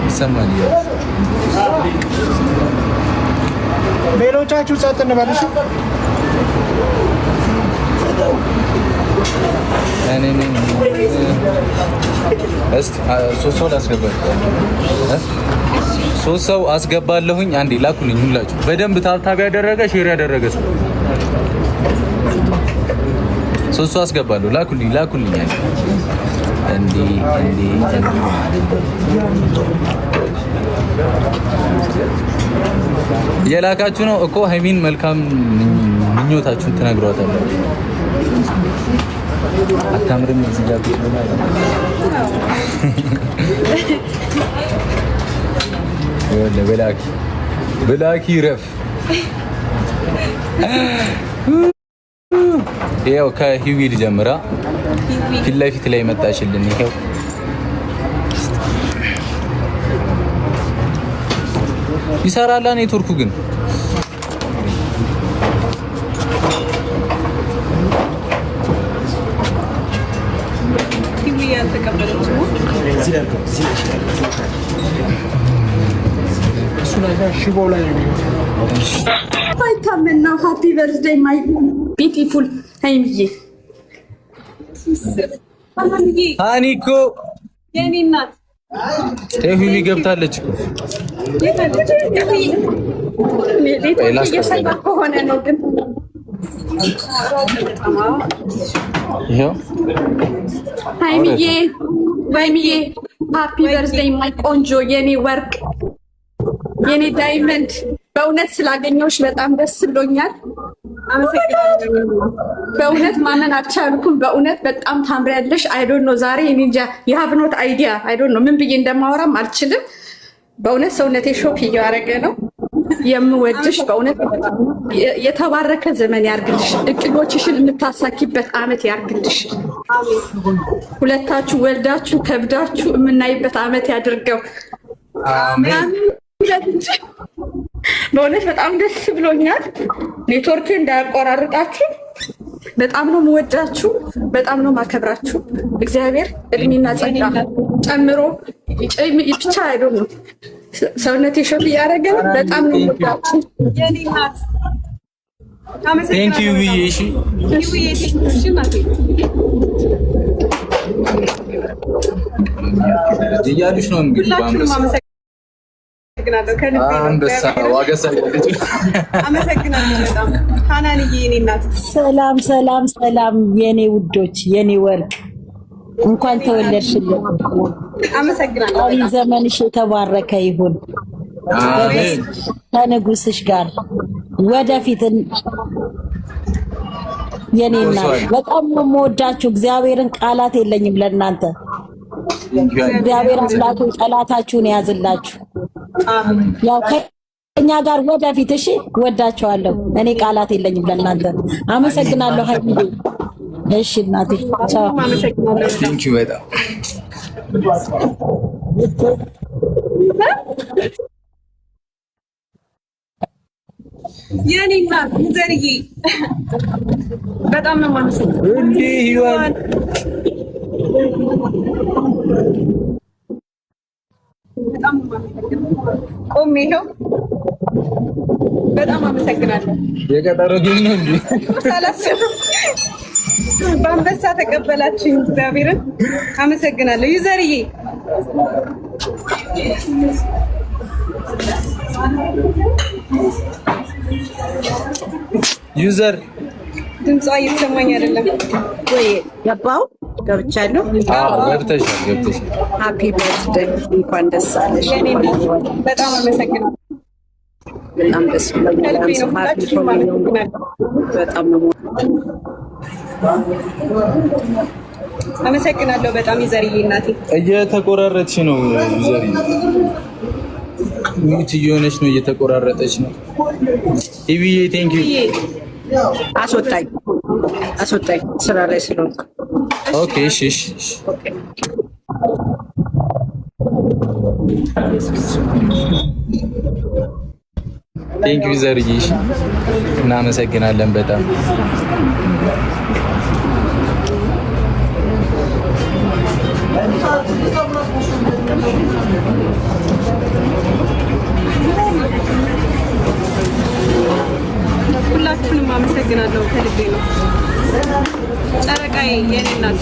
ይሰማል። ሌሎቻችሁ ጸጥ እንበልሽ። እስቲ ሶስት ሰው አስገባለሁኝ። አንዴ ላኩልኝ ሁላችሁ። በደንብ ታብታብ ያደረገ ሼር ያደረገ ሰው ሶስት ሰው አስገባለሁ። ላኩልኝ እንዴ የላካችሁ ነው እኮ ሀይሚን መልካም ምኞታችሁን ትነግሯታላችሁ። አታምርም እዚህ ጋር ብላኪ ረፍ ይኸው ከሂዊ ልጀምራ። ፊት ለፊት ላይ መጣችልን። ይኸው ይሰራላ ኔትወርኩ ግን አይታመን ነው። ሃፒ በርዝዴይ ማይ ቢዩቲፉል ሀይሚዬ። ሃኒኮ የኔ እናት ሂዊ ገብታለች እኮ ሆነ ነው ግን ሀይሚዬ ሃፒ በርዝዴይ ማይ ቆንጆ የኔ ወርቅ የኔ ዳይመንድ በእውነት ስላገኘሁሽ በጣም ደስ ብሎኛል። በእውነት ማመን አልቻልኩም። በእውነት በጣም ታምሪያለሽ። አይ ዶንት ኖ ዛሬ እኔ እንጃ የሀብኖት አይዲያ አይ ዶንት ኖ ምን ብዬ እንደማወራም አልችልም። በእውነት ሰውነቴ ሾክ እያደረገ ነው። የምወድሽ በእውነት የተባረከ ዘመን ያርግልሽ። እቅዶችሽን የምታሳኪበት አመት ያርግልሽ። ሁለታችሁ ወልዳችሁ ከብዳችሁ የምናይበት አመት ያድርገው። አሜን። በእውነት በጣም ደስ ብሎኛል። ኔትወርክ እንዳያቆራርጣችሁ። በጣም ነው የምወዳችሁ፣ በጣም ነው ማከብራችሁ። እግዚአብሔር እድሜና ጸጋ ጨምሮ ብቻ አይደል ነው ሰውነቴ ሾፍ እያደረገ በጣም ነው የምወዳችሁ። ቴንክ ዩ እሺ እያሉሽ ነው እንግዲህ ሰላም የኔ ውዶች የኔ ወርቅ እንኳን ተወለድሽልን። አመሰግናለሁ። ዘመንሽ የተባረከ ይሁን። ከንጉስሽ ጋር ወደፊት የኔ እናት በጣም ነው የምወዳችሁ። እግዚአብሔርን ቃላት የለኝም ለእናንተ። እግዚአብሔር አምላክ ጠላታችሁን ያዝላችሁ። ያው ከኛ ጋር ወደፊት እሺ። ወዳችኋለሁ። እኔ ቃላት የለኝም ለእናንተ። አመሰግናለሁ ሀይሚዬ። እሺ እናቴ ቻው። ቴንክ ዩ በጣም የኔ እናት ዘርዬ በጣም ነው የማመሰግነው። እንዴ ይዋል በጣም ቆሜ ይኸው በጣም አመሰግናለሁ። የቀጠሮ ግን ነው እንዴ ሳላስበው በአንበሳ ተቀበላችሁኝ። እግዚአብሔርን አመሰግናለሁ። ዩዘርዬ ዩዘር ድምጿ እየተሰማኝ አይደለም ወይ? ገባው ገብቻለሁ። አዎ ገብተሻል። ሃፒ በርዝዴይ እንኳን ደስ አለሽ። በጣም አመሰግናለሁ። በጣም ደስ ብሎኛል። በጣም ነው አመሰግናለሁ። በጣም ዩዘርዬ እናቴ እየተቆራረጥሽ ነው። ዩዘርዬ ሙት እየሆነች ነው፣ እየተቆራረጠች ነው። ኢቢዬ ቴንክ ዩ። አስወጣኝ ስራ ላይ ስለሆንኩ። ኦኬ እሺ ቴንክ ዩ ዘርዬ። እሺ እናመሰግናለን በጣም ሁላችሁንም አመሰግናለሁ ከልቤ ነው። ጨረቃዬ የኔ እናት